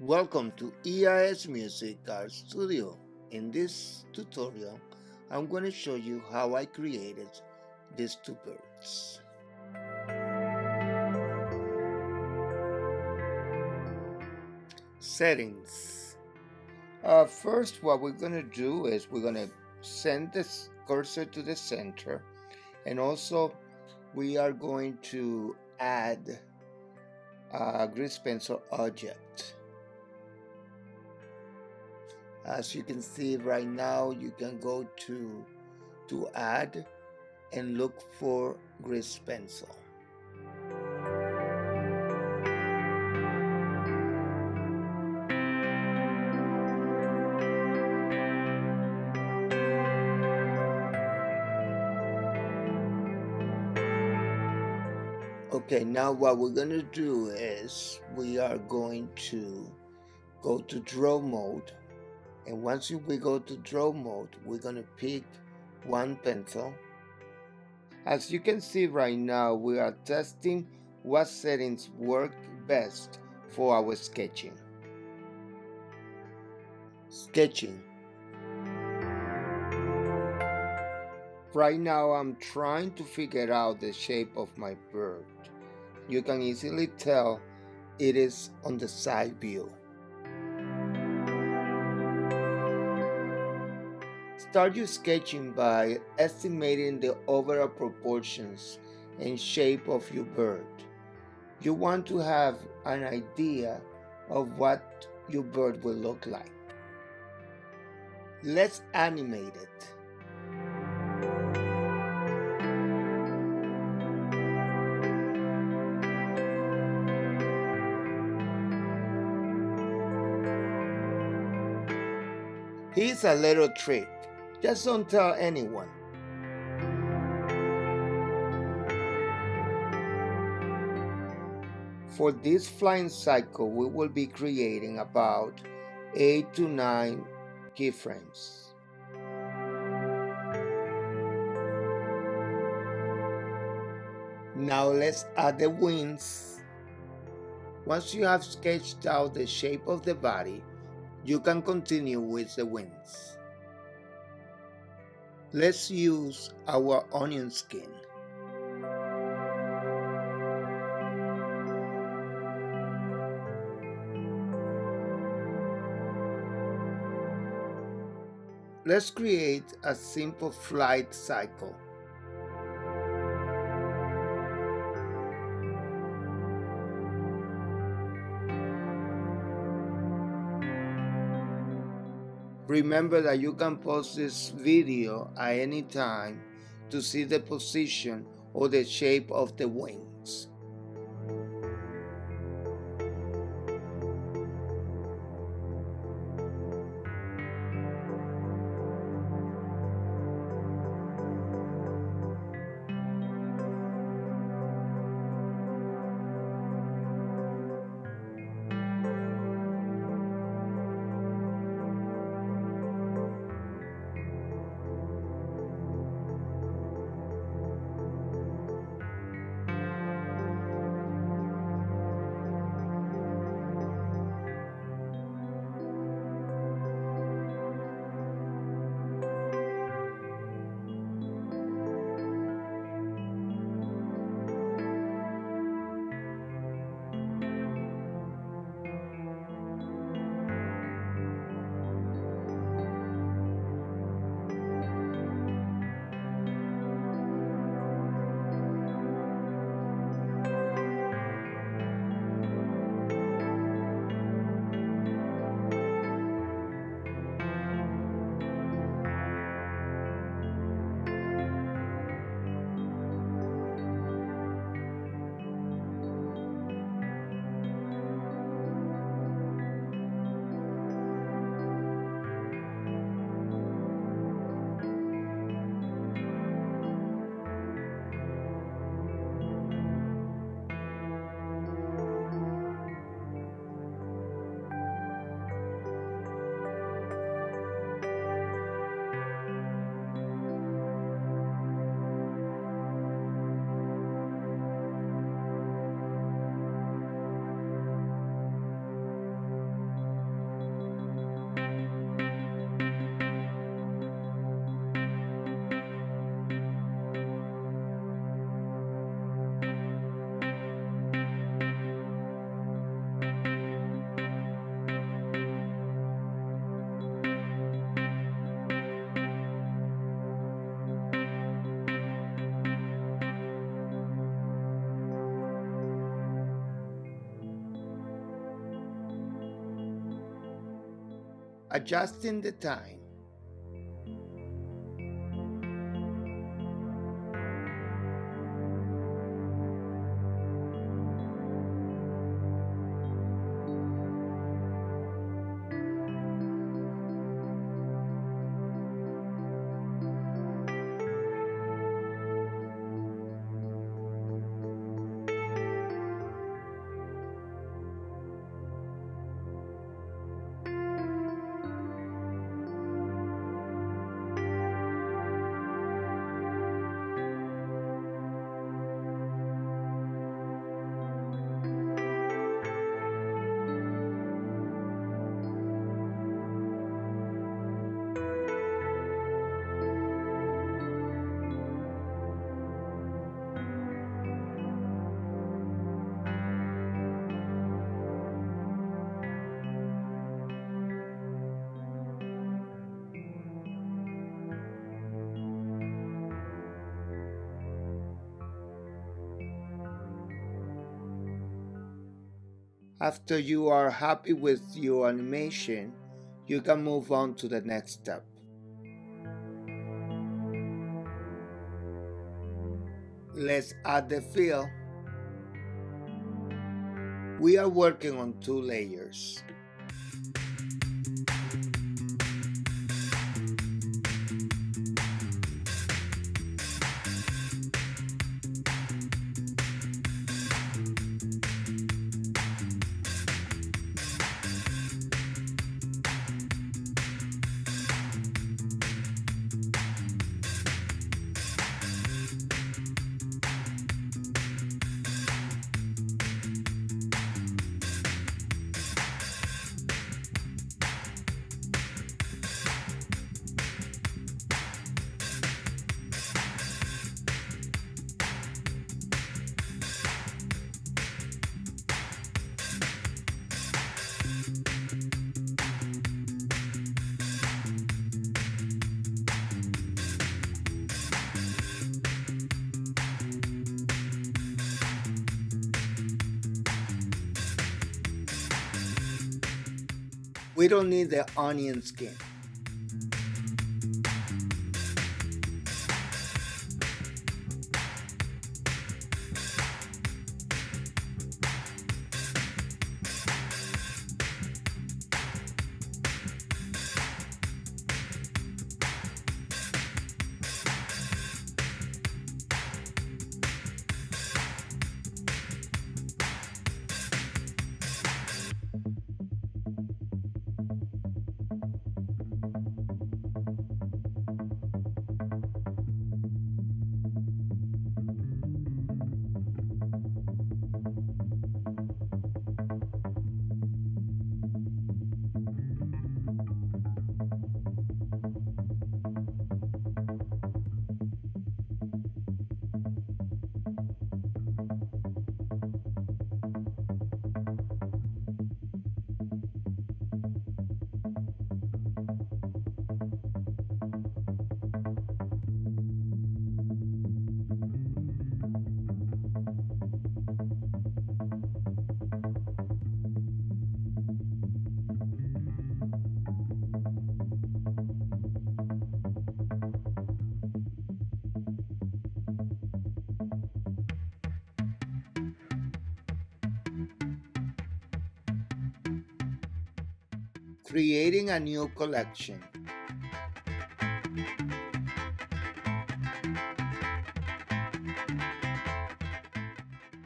Welcome to EIS Music Art Studio. In this tutorial, I'm going to show you how I created these two birds. Settings. First, what we're going to do is we're going to send this cursor to the center, and also we are going to add a grease pencil object. As you can see right now, you can go to add and look for grease pencil. Okay, now what we're going to do is we are going to go to draw mode, and once we go to draw mode, we're going to pick one pencil. As you can see right now, we are testing what settings work best for our sketching. Sketching. Right now I'm trying to figure out the shape of my bird. You can easily tell it is on the side view. Start your sketching by estimating the overall proportions and shape of your bird. You want to have an idea of what your bird will look like. Let's animate it. Here's a little trick. Just don't tell anyone. For this flying cycle, we will be creating about 8 to 9 keyframes. Now let's add the wings. Once you have sketched out the shape of the body, you can continue with the wings. Let's use our onion skin. Let's create a simple flight cycle. Remember that you can pause this video at any time to see the position or the shape of the wings. adjusting the time. After you are happy with your animation, you can move on to the next step. Let's add the fill. We are working on 2 layers. We don't need the onion skin. Creating a new collection.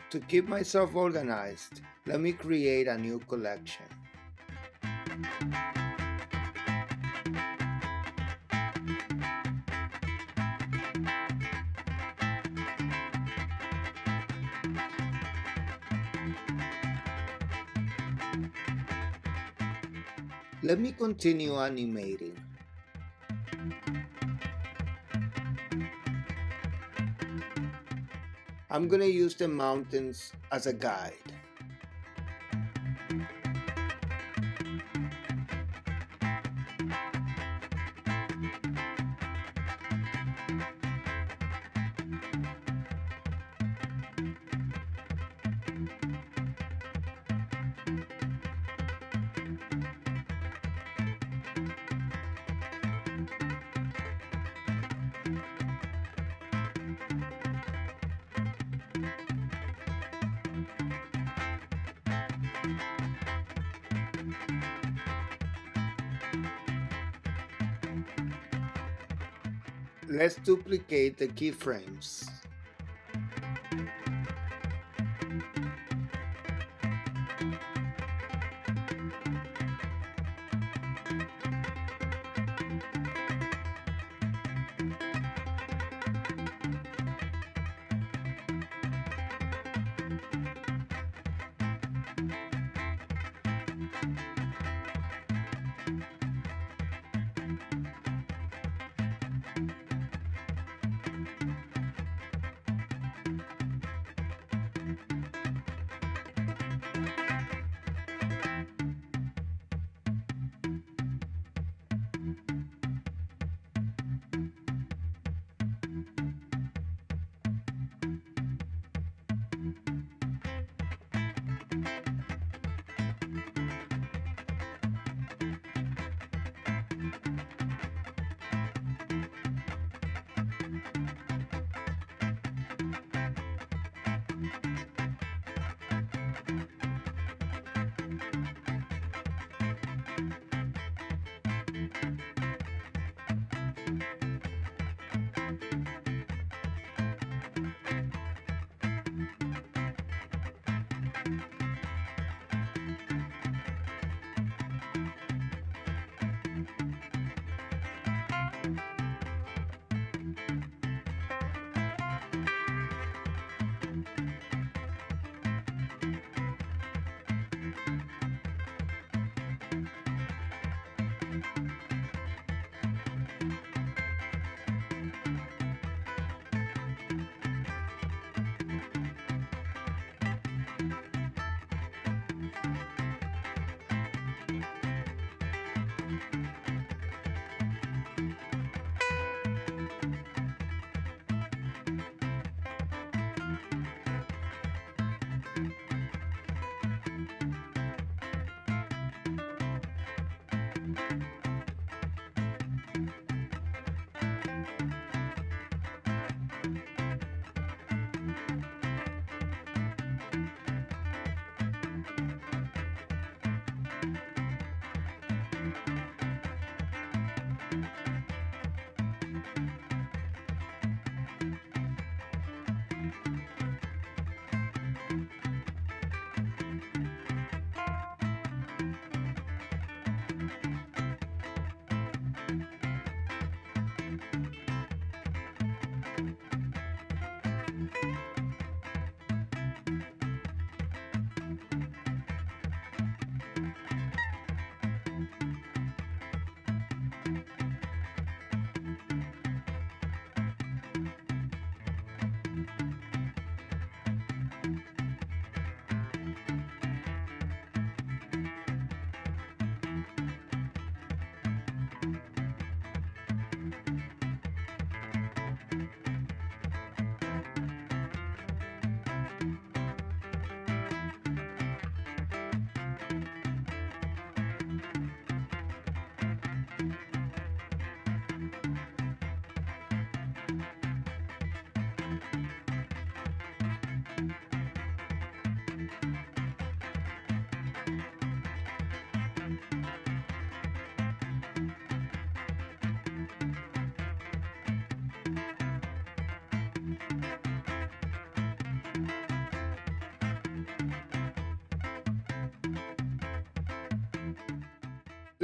To keep myself organized, let me create a new collection. Let me continue animating. I'm going to use the mountains as a guide. Let's duplicate the keyframes.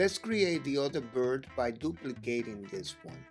Let's create the other bird by duplicating this one.